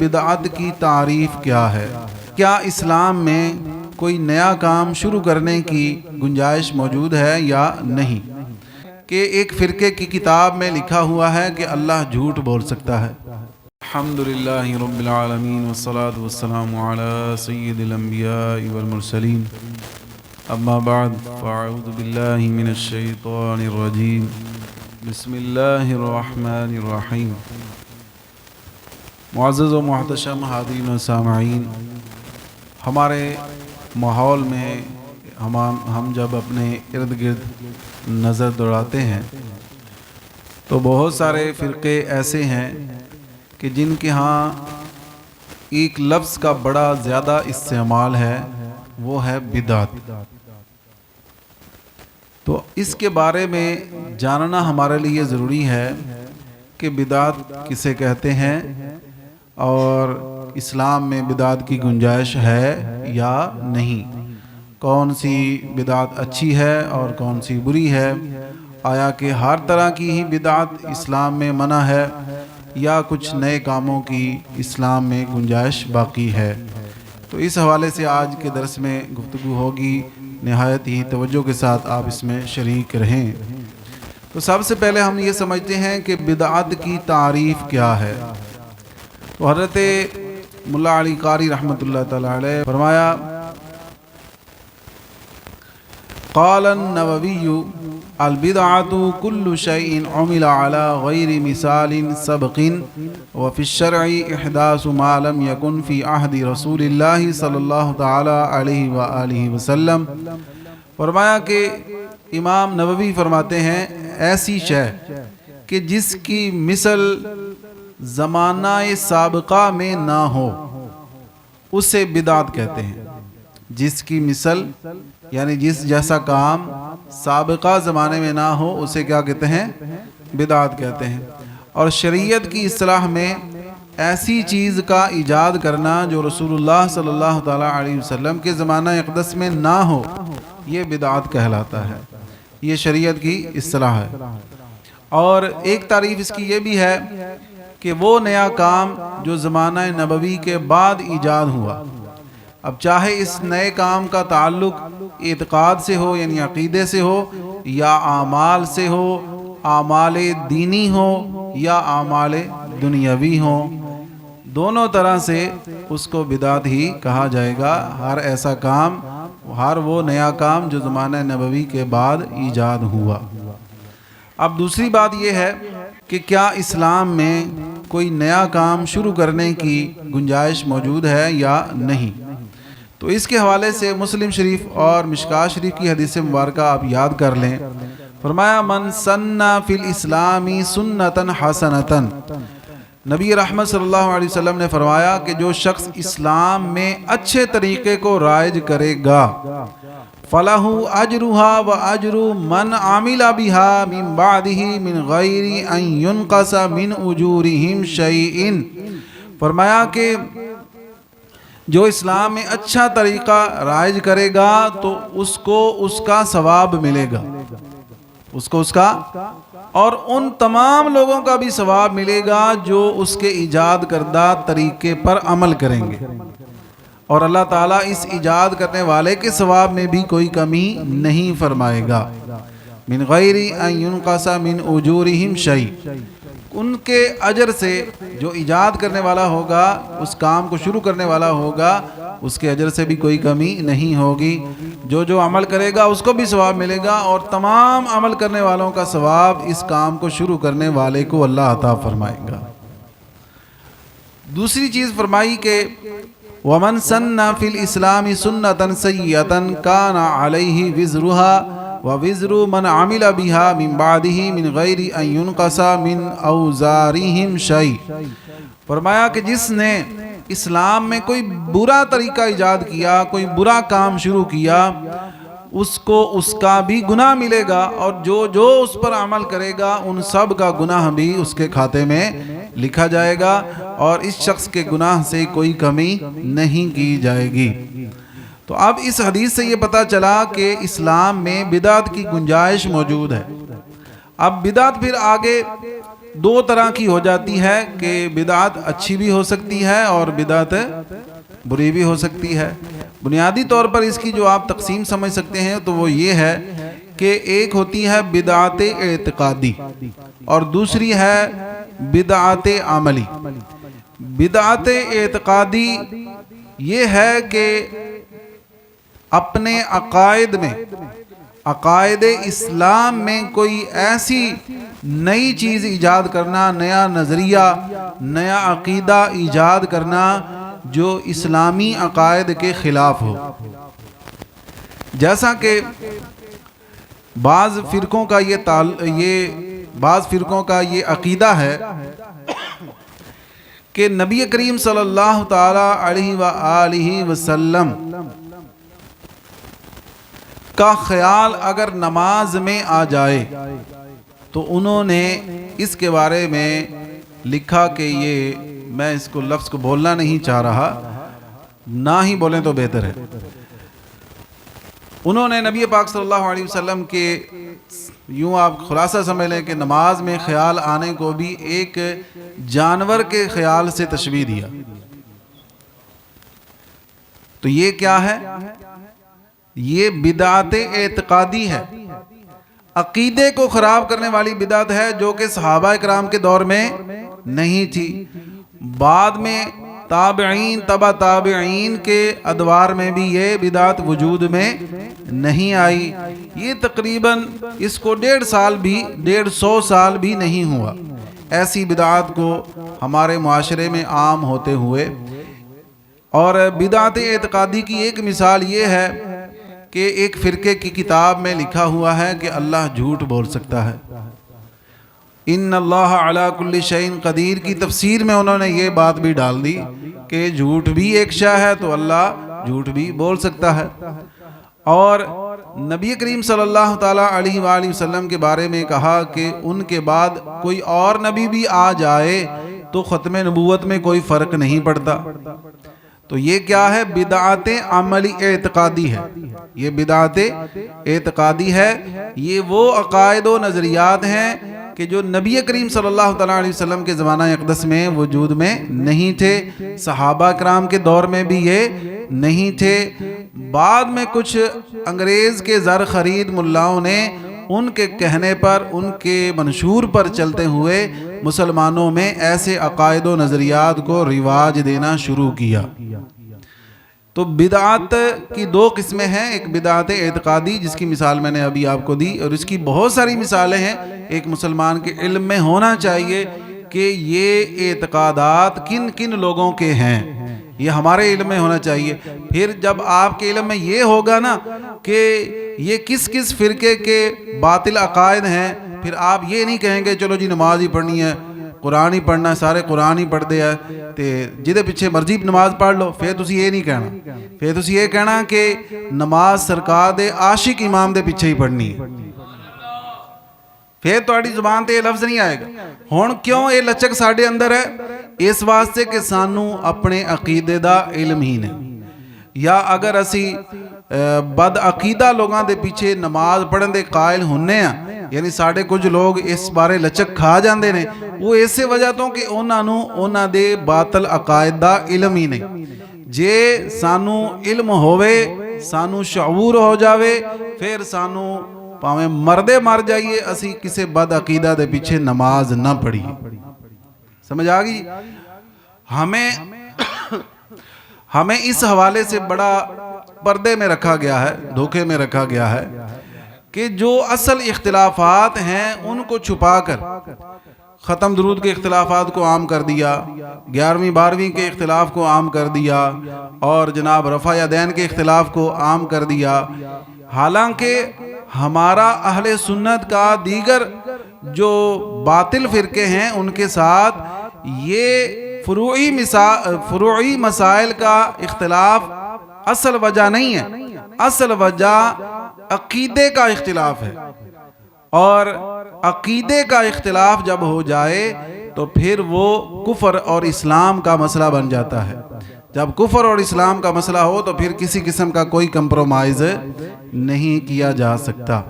بدعت کی تعریف کیا ہے؟ کیا اسلام میں کوئی نیا کام شروع کرنے کی گنجائش موجود ہے یا نہیں؟ کہ ایک فرقے کی کتاب میں لکھا ہوا ہے کہ اللہ جھوٹ بول سکتا ہے۔ الحمدللہ رب العالمین والصلاة والسلام علی سید الانبیاء والمرسلین، اما بعد فاعوذ باللہ من الشیطان الرجیم، بسم اللہ الرحمن الرحیم۔ معزز و محتشم حاضرین و سامعین، ہمارے ماحول میں ہم جب اپنے ارد گرد نظر دوڑاتے ہیں تو بہت سارے فرقے ایسے ہیں کہ جن کے ہاں ایک لفظ کا بڑا زیادہ استعمال ہے، وہ ہے بدعت۔ تو اس کے بارے میں جاننا ہمارے لیے ضروری ہے کہ بدعت کسے کہتے ہیں اور اسلام میں بدعت کی گنجائش ہے یا نہیں، کون سی بدعت اچھی ہے اور کون سی بری ہے، آیا کہ ہر طرح کی ہی بدعت اسلام میں منع ہے یا کچھ نئے کاموں کی اسلام میں گنجائش باقی ہے۔ تو اس حوالے سے آج کے درس میں گفتگو ہوگی، نہایت ہی توجہ کے ساتھ آپ اس میں شریک رہیں۔ تو سب سے پہلے ہم یہ سمجھتے ہیں کہ بدعت کی تعریف کیا ہے۔ تو حضرت ملا علی قاری رحمۃ اللہ تعالی علیہ فرمایا، قال النووی البدعۃ کل شیء عمل علی غیر مثال سبق وفی الشرع احداث ما لم یکن فی عہد رسول اللہ صلی اللہ تعالی علیہ وآلہ وسلم۔ فرمایا کہ امام نووی فرماتے ہیں، ایسی شے کہ جس کی مثل زمانہ سابقہ میں نہ ہو اسے بدعت کہتے ہیں۔ جس کی مثل یعنی جس جیسا کام سابقہ زمانے میں نہ ہو اسے کیا کہتے ہیں؟ بدعت کہتے ہیں۔ اور شریعت کی اصطلاح میں ایسی چیز کا ایجاد کرنا جو رسول اللہ صلی اللہ تعالی علیہ وسلم کے زمانہ اقدس میں نہ ہو، یہ بدعت کہلاتا ہے۔ یہ شریعت کی اصطلاح ہے۔ اور ایک تعریف اس کی یہ بھی ہے کہ وہ نیا کام جو زمانہ نبوی کے بعد ایجاد ہوا، اب چاہے اس نئے کام کا تعلق اعتقاد سے ہو یعنی عقیدے سے ہو، یا اعمال سے ہو، اعمال دینی ہو یا اعمال دنیاوی ہو، دونوں طرح سے اس کو بدعت ہی کہا جائے گا۔ ہر ایسا کام، ہر وہ نیا کام جو زمانہ نبوی کے بعد ایجاد ہوا۔ اب دوسری بات یہ ہے کہ کیا اسلام میں کوئی نیا کام شروع کرنے کی گنجائش موجود ہے یا نہیں؟ تو اس کے حوالے سے مسلم شریف اور مشکوٰۃ شریف کی حدیث مبارکہ آپ یاد کر لیں۔ فرمایا، من سن فی الاسلام سنتا حسنتا، نبی رحمت صلی اللہ علیہ وسلم نے فرمایا کہ جو شخص اسلام میں اچھے طریقے کو رائج کرے گا، فَلَهُ أَجْرُهَا وَأَجْرُ مَنْ عَمِلَ بِهَا مِنْ بَعْدِهِ مِنْ غَيْرِ أَنْ يُنْقَصَ مِنْ أُجُورِهِمْ شَيْءٍ۔ فرمایا کہ جو اسلام میں اچھا طریقہ رائج کرے گا تو اس کو اس کا ثواب ملے گا، اس کو اس کا، اور ان تمام لوگوں کا بھی ثواب ملے گا جو اس کے ایجاد کردہ طریقے پر عمل کریں گے، اور اللہ تعالیٰ اس ایجاد کرنے والے کے ثواب میں بھی کوئی کمی نہیں فرمائے گا۔ من غیر ان ينقص من اجورہم شیء، ان کے اجر سے جو ایجاد کرنے والا ہوگا، اس کام کو شروع کرنے والا ہوگا، اس کے اجر سے بھی کوئی کمی نہیں ہوگی۔ جو جو عمل کرے گا اس کو بھی ثواب ملے گا، اور تمام عمل کرنے والوں کا ثواب اس کام کو شروع کرنے والے کو اللہ عطا فرمائے گا۔ دوسری چیز فرمائی کہ وَمَنْ سَنَّ فِي الْإِسْلَامِ سُنَّةً سَيِّئَةً كَانَ عَلَيْهِ وِزْرُهَا وَوِزْرُ مَنْ عَمِلَ بِهَا مِنْ بَعْدِهِ مِنْ غَيْرِ أَنْ يُنْقَصَ مِنْ أَوْزَارِهِمْ شَيْءٍ۔ فرمایا کہ جس نے اسلام میں کوئی برا طریقہ ایجاد کیا، کوئی برا کام شروع کیا، اس کو اس کا بھی گناہ ملے گا، اور جو جو اس پر عمل کرے گا ان سب کا گناہ بھی اس کے کھاتے میں لکھا جائے گا، اور اس شخص کے گناہ سے کوئی کمی نہیں کی جائے گی۔ تو اب اس حدیث سے یہ پتہ چلا کہ اسلام میں بدعت کی گنجائش موجود ہے۔ اب بدعت پھر آگے دو طرح کی ہو جاتی ہے کہ بدعت اچھی بھی ہو سکتی ہے اور بدعت بری بھی ہو سکتی ہے۔ بنیادی طور پر اس کی جو آپ تقسیم سمجھ سکتے ہیں تو وہ یہ ہے کہ ایک ہوتی ہے بدعت اعتقادی اور دوسری ہے بدعت عملی۔ بدعت اعتقادی یہ ہے کہ اپنے عقائد میں، عقائد اسلام میں کوئی ایسی نئی چیز ایجاد کرنا، نیا نظریہ، نیا عقیدہ ایجاد کرنا جو اسلامی عقائد کے خلاف ہو۔ جیسا کہ بعض فرقوں کا یہ عقیدہ ہے کہ نبی کریم صلی اللہ تعالی علیہ وآلہ وسلم کا خیال اگر نماز میں آ جائے تو انہوں نے اس کے بارے میں لکھا کہ یہ، میں اس کو لفظ کو بولنا نہیں چاہ رہا، نہ ہی بولیں تو بہتر ہے۔ انہوں نے نبی پاک صلی اللہ علیہ وسلم کے، یوں آپ خلاصہ سمجھ لیں کہ نماز میں خیال آنے کو بھی ایک جانور کے خیال سے تشبیہ دیا۔ تو یہ کیا ہے؟ یہ بدعت اعتقادی ہے، عقیدے کو خراب کرنے والی بدعت ہے جو کہ صحابہ کرام کے دور میں نہیں تھی، بعد میں تابعین، تبع تابعین کے ادوار میں بھی یہ بدعت وجود میں نہیں آئی۔ یہ تقریباً اس کو 150 سال بھی نہیں ہوا ایسی بدعات کو ہمارے معاشرے میں عام ہوتے ہوئے۔ اور بدعت اعتقادی کی ایک مثال یہ ہے کہ ایک فرقے کی کتاب میں لکھا ہوا ہے کہ اللہ جھوٹ بول سکتا ہے۔ ان اللہ علی کل شیء قدیر کی تفسیر میں انہوں نے یہ بات بھی ڈال دی کہ جھوٹ بھی ایک شے ہے تو اللہ جھوٹ بھی بول سکتا ہے۔ اور نبی کریم صلی اللہ تعالی علیہ وآلہ وسلم کے بارے میں کہا کہ ان کے بعد کوئی اور نبی بھی آ جائے تو ختم نبوت میں کوئی فرق نہیں پڑتا۔ تو یہ کیا ہے؟ بدعت عملی اعتقادی ہے۔ یہ بدعت اعتقادی ہے، یہ وہ عقائد و نظریات ہیں کہ جو نبی کریم صلی اللہ تعالی علیہ وسلم کے زمانہ اقدس میں وجود میں نہیں تھے، صحابہ کرام کے دور میں بھی یہ نہیں تھے، بعد میں کچھ انگریز کے زر خرید ملاؤں نے ان کے کہنے پر، ان کے منشور پر چلتے ہوئے مسلمانوں میں ایسے عقائد و نظریات کو رواج دینا شروع کیا۔ تو بدعات کی دو قسمیں ہیں، ایک بدعت اعتقادی جس کی مثال میں نے ابھی آپ کو دی، اور اس کی بہت ساری مثالیں ہیں۔ ایک مسلمان کے علم میں ہونا چاہیے کہ یہ اعتقادات کن کن لوگوں کے ہیں، یہ ہمارے علم میں ہونا چاہیے۔ پھر جب آپ کے علم میں یہ ہوگا نا کہ یہ کس کس فرقے کے باطل عقائد ہیں، پھر آپ یہ نہیں کہیں گے چلو جی نماز ہی پڑھنی ہے، قرآن ہی پڑھنا ہے، سارے قرآن ہی پڑھ دے ہے تے جدے پیچھے مرضی نماز پڑھ لو۔ پھر تسی یہ نہیں کہنا، پھر تسی یہ کہنا کہ نماز سرکار دے عاشق امام دے پیچھے ہی پڑھنی ہے، پھر تہاڈی زبان تے یہ لفظ نہیں آئے گا۔ ہن کیوں یہ لچک ساڈے اندر ہے؟ اس واسطے کہ سانو اپنے عقیدے دا علم ہی نہیں، یا اگر اسی بد عقیدہ لوگاں دے پیچھے نماز پڑھن دے قائل ہونے ہیں، یعنی ساڑھے کچھ لوگ اس بارے لچک کھا جاندے نے، وہ ایسے وجہ تو کہ انہاں دے باطل عقائد دا علم ہی نہیں۔ جے سانو علم ہوئے، سانو شعور ہو جاوے، پھر سانو پاویں مردے مر جائیے اسی کسے بد عقیدہ دے پیچھے نماز نہ پڑھیے۔ سمجھ آگئی؟ ہمیں اس حوالے سے بڑا پردے میں رکھا گیا ہے، دھوکے میں رکھا گیا ہے کہ جو اصل اختلافات ہیں ان کو چھپا کر ختم درود کے اختلافات کو عام کر دیا، 11ویں 12ویں کے اختلاف کو عام کر دیا، اور جناب رفع یدین کے اختلاف کو عام کر دیا۔ حالانکہ ہمارا اہل سنت کا دیگر جو باطل فرقے ہیں ان کے ساتھ یہ فروعی مسائل کا اختلاف اصل وجہ نہیں ہے، اصل وجہ عقیدے کا اختلاف ہے، اور عقیدے کا اختلاف جب ہو جائے تو پھر وہ کفر اور اسلام کا مسئلہ بن جاتا ہے۔ جب کفر اور اسلام کا مسئلہ ہو تو پھر کسی قسم کا کوئی کمپرومائز نہیں کیا جا سکتا۔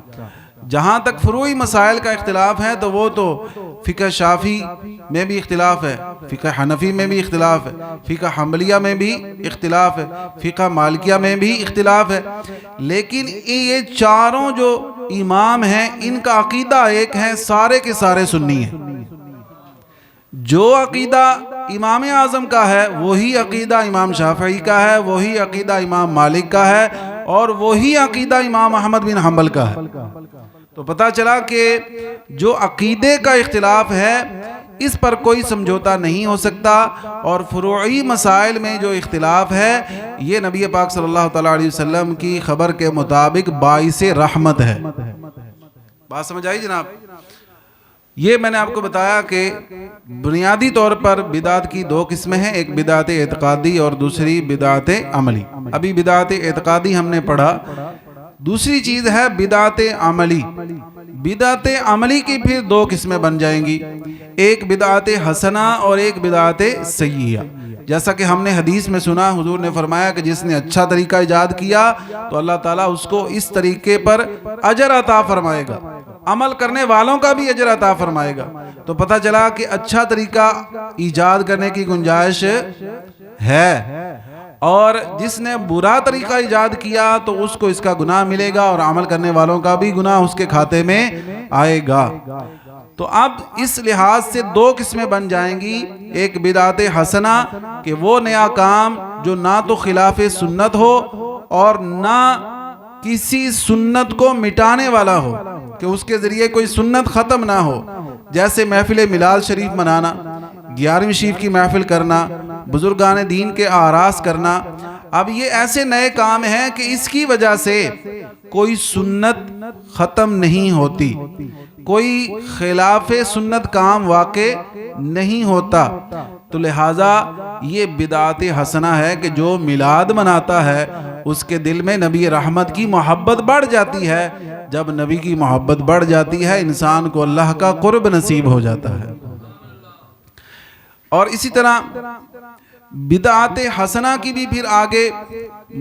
جہاں تک فروعی مسائل کا اختلاف ہے تو وہ تو فقہ شافعی میں بھی اختلاف ہے، فقہ حنفی میں بھی اختلاف ہے، فقہ حنبلیہ میں بھی اختلاف ہے، فقہ مالکیہ میں بھی اختلاف ہے، لیکن یہ چاروں جو امام ہیں ان کا عقیدہ ایک ہے، سارے کے سارے سنی ہیں۔ جو عقیدہ امام اعظم کا ہے وہی عقیدہ امام شافعی کا ہے، وہی عقیدہ امام مالک کا ہے، اور وہی عقیدہ امام احمد بن حنبل کا ہے۔ تو پتہ چلا کہ جو عقیدے کا اختلاف ہے اس پر کوئی سمجھوتا نہیں ہو سکتا، اور فروعی مسائل میں جو اختلاف ہے یہ نبی پاک صلی اللہ تعالیٰ علیہ وسلم کی خبر کے مطابق باعث رحمت ہے۔ بات سمجھ آئی جناب؟ یہ میں نے آپ کو بتایا کہ بنیادی طور پر بدعت کی دو قسمیں ہیں، ایک بدعت اعتقادی اور دوسری بدعت عملی۔ ابھی بدعت اعتقادی ہم نے پڑھا، دوسری چیز ہے بدعت عملی۔ بدعت عملی کی پھر دو قسمیں بن جائیں گی، ایک بدعت حسنہ اور ایک بدعت سیئہ۔ جیسا کہ ہم نے حدیث میں سنا، حضور نے فرمایا کہ جس نے اچھا طریقہ ایجاد کیا تو اللہ تعالیٰ اس کو اس طریقے پر اجر عطا فرمائے گا، عمل کرنے والوں کا بھی اجر عطا فرمائے گا۔ تو پتہ چلا کہ اچھا طریقہ ایجاد کرنے کی گنجائش ہے، اور جس نے برا طریقہ ایجاد کیا تو اس کو اس کا گناہ ملے گا، اور عمل کرنے والوں کا بھی گناہ اس کے کھاتے میں آئے گا۔ تو اب اس لحاظ سے دو قسمیں بن جائیں گی، ایک بدعت حسنہ کہ وہ نیا کام جو نہ تو خلاف سنت ہو اور نہ کسی سنت کو مٹانے والا ہو، کہ اس کے ذریعے کوئی سنت ختم نہ ہو، جیسے محفل میلاد شریف منانا، 11ویں شریف کی محفل کرنا، بزرگان دین کے آراس کرنا۔ اب یہ ایسے نئے کام ہیں کہ اس کی وجہ سے کوئی سنت ختم نہیں ہوتی، کوئی خلاف سنت کام واقع نہیں ہوتا، تو لہٰذا یہ بدعت حسنہ ہے کہ جو میلاد مناتا ہے اس کے دل میں نبی رحمت کی محبت بڑھ جاتی ہے۔ جب نبی کی محبت بڑھ جاتی ہے انسان کو اللہ کا قرب نصیب ہو جاتا ہے۔ اور اسی طرح بدعت حسنہ کی بھی پھر آگے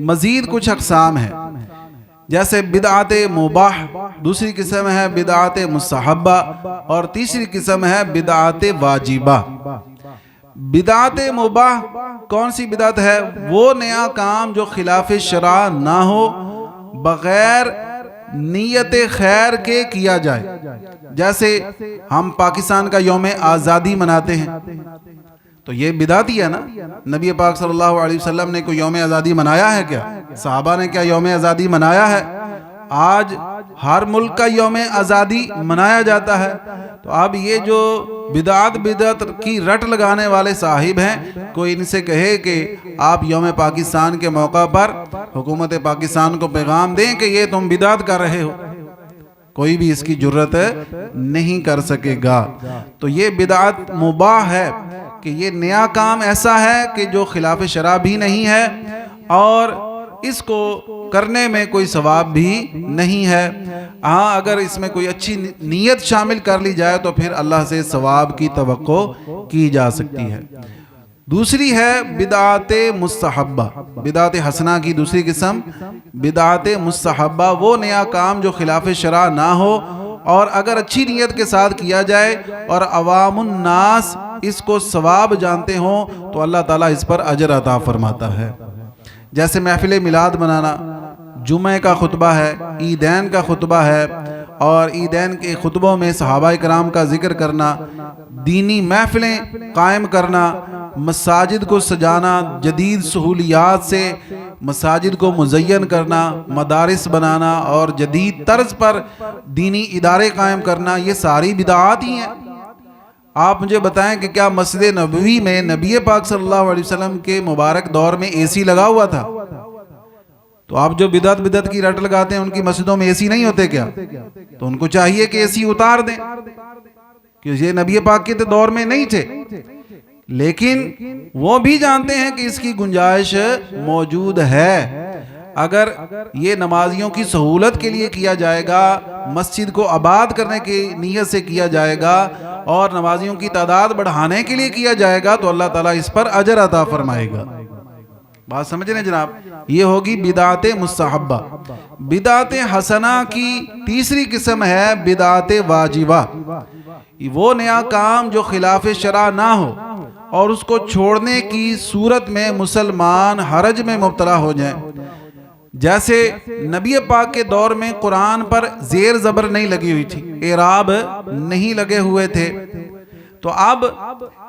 مزید کچھ اقسام ہیں، جیسے بدعت مباح، دوسری قسم ہے بدعت مستحبہ، اور تیسری قسم ہے بدعت واجبہ۔ بدعت مباح کون سی بدعت ہے؟ وہ نیا کام جو خلاف شرع نہ ہو، بغیر نیت خیر کے کیا جائے۔ جیسے ہم پاکستان کا یوم آزادی مناتے ہیں تو یہ بدعت ہی ہے نا۔ نبی پاک صلی اللہ علیہ وسلم نے کوئی یوم آزادی منایا ہے کیا؟ صحابہ نے کیا یوم آزادی منایا ہے؟ آج ہر ملک کا یوم آزادی منایا جاتا ہے۔ تو اب یہ جو بدعت کی رٹ لگانے والے صاحب ہیں، کوئی ان سے کہے کہ آپ یوم پاکستان کے موقع پر حکومت پاکستان کو پیغام دیں کہ یہ تم بدعت کر رہے ہو، کوئی بھی اس کی جرت نہیں کر سکے گا۔ تو یہ بدعت مباح ہے کہ یہ نیا کام ایسا ہے کہ جو خلاف شرع بھی نہیں ہے اور اس کو کرنے میں کوئی ثواب بھی نہیں ہے۔ ہاں اگر اس میں کوئی اچھی نیت شامل کر لی جائے تو پھر اللہ سے ثواب کی توقع کی جا سکتی ہے۔ دوسری ہے بدعت مستحبہ۔ بدعت حسنہ کی دوسری قسم بدعت مستحبہ، وہ نیا کام جو خلاف شرع نہ ہو اور اگر اچھی نیت کے ساتھ کیا جائے اور عوام الناس اس کو ثواب جانتے ہوں تو اللہ تعالیٰ اس پر اجر عطا فرماتا ہے۔ جیسے محفل میلاد منانا، جمعہ کا خطبہ ہے، عیدین کا خطبہ ہے، اور عیدین کے خطبوں میں صحابہ کرام کا ذکر کرنا، دینی محفلیں قائم کرنا، مساجد کو سجانا، جدید سہولیات سے مساجد کو مزین کرنا، مدارس بنانا اور جدید طرز پر دینی ادارے قائم کرنا، یہ ساری بدعات ہی ہیں۔ آپ مجھے بتائیں کہ کیا مسجد نبوی میں نبی پاک صلی اللہ علیہ وسلم کے مبارک دور میں اے سی لگا ہوا تھا؟ تو آپ جو بدعت کی رٹ لگاتے ہیں ان کی مسجدوں میں اے سی نہیں ہوتے کیا؟ تو ان کو چاہیے کہ اے سی اتار دیں، کیونکہ یہ نبی پاک کے دور میں نہیں تھے، لیکن وہ بھی جانتے ہیں کہ اس کی گنجائش موجود ہے۔ اگر یہ نمازیوں کی سہولت کے لیے کیا جائے گا، مسجد کو آباد کرنے کی نیت سے کیا جائے گا اور نمازیوں کی تعداد بڑھانے کے لیے کیا جائے گا تو اللہ تعالیٰ اس پر اجر عطا فرمائے گا۔ بات سمجھ رہے ہیں جناب؟ یہ ہوگی بدعت مستحبہ۔ بدعت حسنہ کی تیسری قسم ہے بدعت واجبہ، وہ نیا کام جو خلاف شرع نہ ہو اور اس کو چھوڑنے کی صورت میں مسلمان حرج میں مبتلا ہو جائیں۔ جیسے نبی پاک کے دور میں قرآن پر زیر زبر نہیں لگی ہوئی تھی، اعراب نہیں لگے ہوئے تھے، تو اب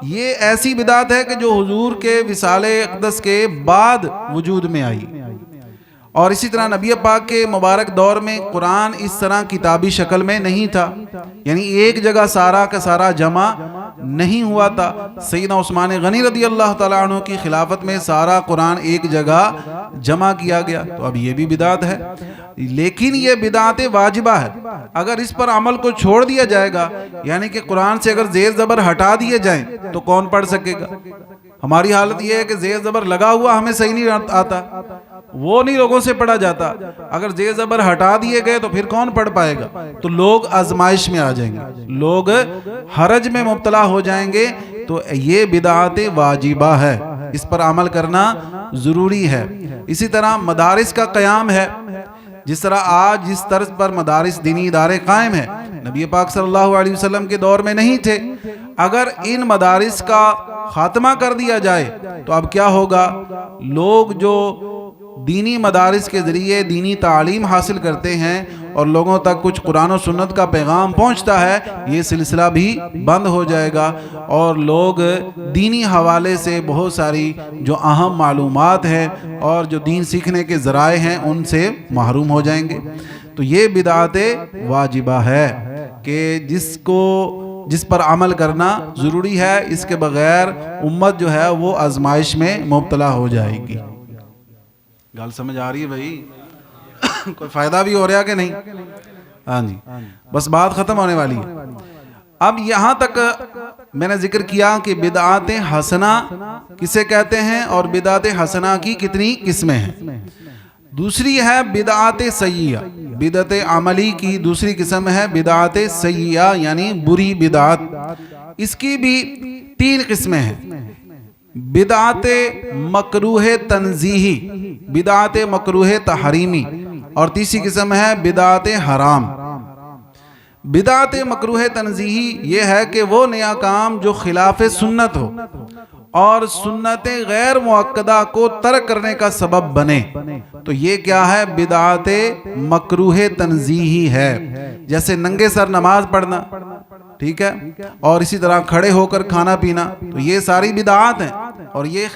یہ ایسی بدعت ہے کہ جو حضور کے وصال اقدس کے بعد وجود میں آئی۔ اور اسی طرح نبی پاک کے مبارک دور میں قرآن اس طرح کتابی شکل میں نہیں تھا، یعنی ایک جگہ سارا کا سارا جمع نہیں ہوا تھا۔ سیدنا عثمان غنی رضی اللہ تعالیٰ عنہ کی خلافت میں سارا قرآن ایک جگہ جمع کیا گیا، تو اب یہ بھی بدعت ہے، لیکن یہ بدعت واجبہ ہے۔ اگر اس پر عمل کو چھوڑ دیا جائے گا، یعنی کہ قرآن سے اگر زیر زبر ہٹا دیے جائیں تو کون پڑھ سکے گا؟ ہماری حالت یہ ہے کہ زیر زبر لگا ہوا ہمیں صحیح نہیں آتا، وہ نہیں لوگوں سے پڑھا جاتا، اگر زیر زبر ہٹا دیے گئے تو پھر کون پڑھ پائے گا؟ تو لوگ آزمائش میں آ جائیں گے، لوگ حرج میں مبتلا ہو جائیں گے، تو یہ بدعت واجبہ ہے، اس پر عمل کرنا ضروری ہے۔ اسی طرح مدارس کا قیام ہے، جس طرح آج جس طرز پر مدارس دینی ادارے قائم ہیں، نبی پاک صلی اللہ علیہ وسلم کے دور میں نہیں تھے۔ اگر ان مدارس کا خاتمہ کر دیا جائے تو اب کیا ہوگا؟ لوگ جو دینی مدارس کے ذریعے دینی تعلیم حاصل کرتے ہیں اور لوگوں تک کچھ قرآن و سنت کا پیغام پہنچتا ہے، یہ سلسلہ بھی بند ہو جائے گا اور لوگ دینی حوالے سے بہت ساری جو اہم معلومات ہیں اور جو دین سیکھنے کے ذرائع ہیں ان سے محروم ہو جائیں گے۔ تو یہ بدعت واجبہ ہے کہ جس پر عمل کرنا ضروری ہے، اس کے بغیر امت جو ہے وہ آزمائش میں مبتلا ہو جائے گی۔ گل سمجھ آ رہی ہے بھائی؟ کوئی فائدہ بھی ہو رہا کہ نہیں؟ ہاں جی، بس بات ختم ہونے والی ہے۔ اب یہاں تک میں نے ذکر کیا کہ بدعات حسنہ کسے کہتے ہیں اور بدعات حسنہ کی کتنی قسمیں ہیں۔ دوسری ہے بدعات سیئہ، بدعت عملی کی دوسری قسم ہے بدعات سیئہ یعنی بری بدعت۔ اس کی بھی 3 قسمیں ہیں: بدعت مکروہ تنزیہی، بدعت مکروہ تحریمی، اور تیسری قسم ہے بدعت حرام۔ بدعت مکروہ تنزیہی یہ ہے کہ وہ نیا کام جو خلاف سنت ہو اور سنت غیر مؤکدہ کو ترک کرنے کا سبب بنے، تو یہ کیا ہے؟ بدعت مکروہ تنزیہی ہے۔ جیسے ننگے سر نماز پڑھنا، ٹھیک ہے، اور اسی طرح کھڑے ہو کر کھانا پینا، تو یہ ساری بدعات ہیں، اور یہ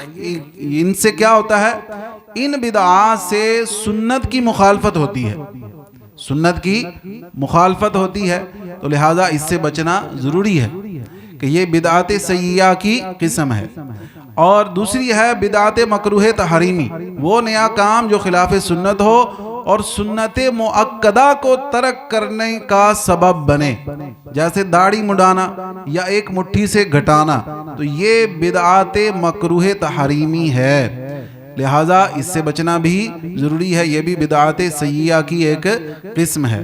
ان سے کیا ہوتا ہے؟ ان بدعات سے سنت کی مخالفت ہوتی ہے، سنت کی مخالفت ہوتی ہے، تو لہٰذا اس سے بچنا ضروری ہے کہ یہ بدعت سیئہ کی قسم ہے۔ اور دوسری ہے بدعت مکروہ تحریمی، وہ نیا کام جو خلاف سنت ہو اور سنت مؤکدہ کو ترک کرنے کا سبب بنے، جیسے داڑھی مڈانا یا ایک مٹھی سے گھٹانا، تو یہ بدعت مکروہ تحریمی ہے، لہٰذا اس سے بچنا بھی ضروری ہے، یہ بھی بدعت سیئہ کی ایک قسم ہے۔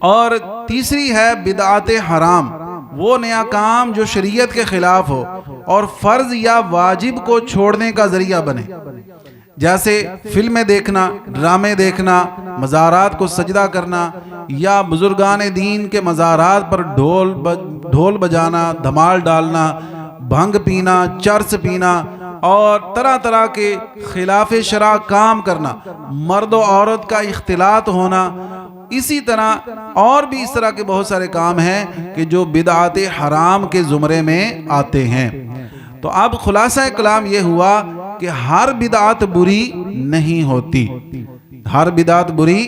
اور تیسری ہے بدعت حرام، وہ نیا کام جو شریعت کے خلاف ہو اور فرض یا واجب کو چھوڑنے کا ذریعہ بنے، جیسے فلمیں دیکھنا، ڈرامے دیکھنا، مزارات کو سجدہ کرنا، یا بزرگان دین کے مزارات پر ڈھول بجانا، دھمال ڈالنا، بھنگ پینا، چرس پینا اور طرح طرح کے خلاف شرع کام کرنا، مرد و عورت کا اختلاط ہونا، اسی طرح اور بھی اس طرح کے بہت سارے کام ہیں کہ جو بدعات حرام کے زمرے میں آتے ہیں۔ تو اب خلاصہ کلام یہ ہوا کہ ہر بدعت بری نہیں ہوتی، ہر بدعت بری۔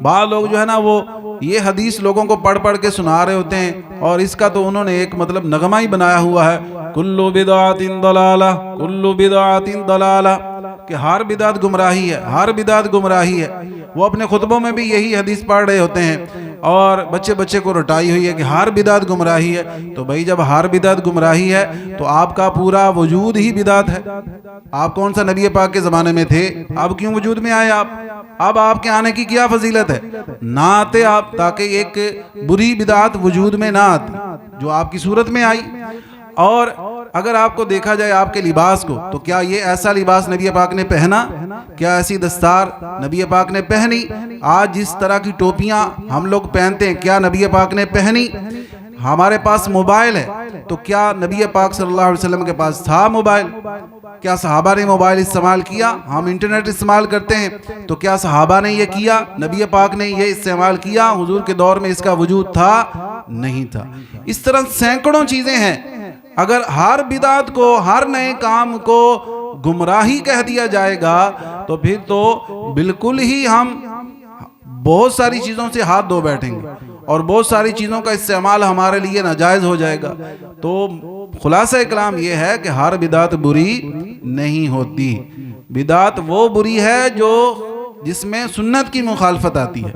بعض لوگ جو ہے نا وہ یہ حدیث لوگوں کو پڑھ پڑھ کے سنا رہے ہوتے ہیں اور اس کا تو انہوں نے ایک مطلب نغمہ ہی بنایا ہوا ہے، کلو بدعت ضلالہ، کلو بدعت ضلالہ، کہ ہر بدعت گمراہی ہے، ہر بدعت گمراہی ہے۔ وہ اپنے خطبوں میں بھی یہی حدیث پڑھ رہے ہوتے ہیں اور بچے کو رٹائی ہوئی ہے کہ ہر بدعت گمراہی ہے۔ تو بھائی جب ہر بدعت گمراہی ہے تو آپ کا پورا وجود ہی بدعت ہے۔ آپ کون سا نبی پاک کے زمانے میں تھے؟ اب کیوں وجود میں آئے آپ؟ اب آپ کے آنے کی کیا فضیلت ہے؟ نہ آتے آپ، تاکہ ایک بری بدعت وجود میں نہ آتی جو آپ کی صورت میں آئی۔ اور اگر آپ کو دیکھا جائے آپ کے لباس کو، تو کیا یہ ایسا لباس نبی پاک نے پہنا؟ کیا ایسی دستار نبی پاک نے پہنی؟ آج جس طرح کی ٹوپیاں ہم لوگ پہنتے ہیں، کیا نبی پاک نے پہنی؟ ہمارے پاس موبائل ہے، تو کیا نبی پاک صلی اللہ علیہ وسلم کے پاس تھا موبائل؟ کیا صحابہ نے موبائل استعمال کیا؟ ہم انٹرنیٹ استعمال کرتے ہیں، تو کیا صحابہ نے یہ کیا؟ نبی پاک نے یہ استعمال کیا؟ حضور کے دور میں اس کا وجود تھا؟ نہیں تھا۔ اس طرح سینکڑوں چیزیں ہیں۔ اگر ہر بدعت کو، ہر نئے کام کو گمراہی کہہ دیا جائے گا تو پھر تو بالکل ہی ہم بہت ساری چیزوں سے ہاتھ دھو بیٹھیں گے اور بہت ساری چیزوں کا استعمال ہمارے لیے ناجائز ہو جائے گا۔ تو خلاصہ کلام یہ ہے کہ ہر بدعت بری نہیں ہوتی۔ بدعت وہ بری ہے جس میں سنت کی مخالفت آتی ہے،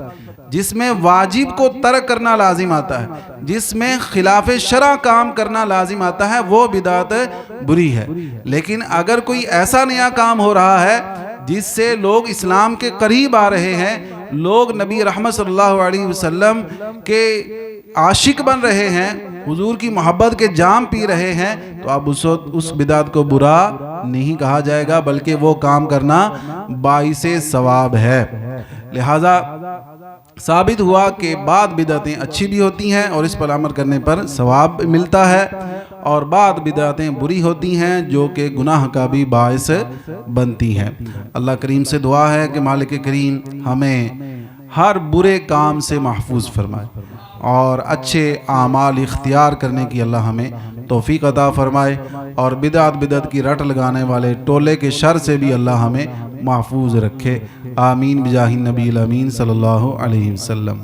جس میں واجب کو ترک کرنا لازم آتا ہے، جس میں خلاف شرع کام کرنا لازم آتا ہے، وہ بدعت بری ہے۔ لیکن اگر کوئی ایسا نیا کام ہو رہا ہے جس سے لوگ اسلام کے قریب آ رہے ہیں، لوگ نبی رحمت صلی اللہ علیہ وسلم کے عاشق بن رہے ہیں، حضور کی محبت کے جام پی رہے ہیں، تو اب اس بدعت کو برا نہیں کہا جائے گا، بلکہ وہ کام کرنا باعث ثواب ہے۔ لہذا ثابت ہوا کہ بعض بدعتیں اچھی بھی ہوتی ہیں اور اس پر عمل کرنے پر ثواب ملتا ہے، اور بعض بدعتیں بری ہوتی ہیں جو کہ گناہ کا بھی باعث بنتی ہیں۔ اللہ کریم سے دعا ہے کہ مالک کریم ہمیں ہر برے کام سے محفوظ فرمائے اور اچھے اعمال اختیار کرنے کی اللہ ہمیں توفیق عطا فرمائے، اور بدعت کی رٹ لگانے والے ٹولے کے شر سے بھی اللہ ہمیں محفوظ رکھے۔ آمین بجاہ النبی الامین صلی اللہ علیہ وسلم۔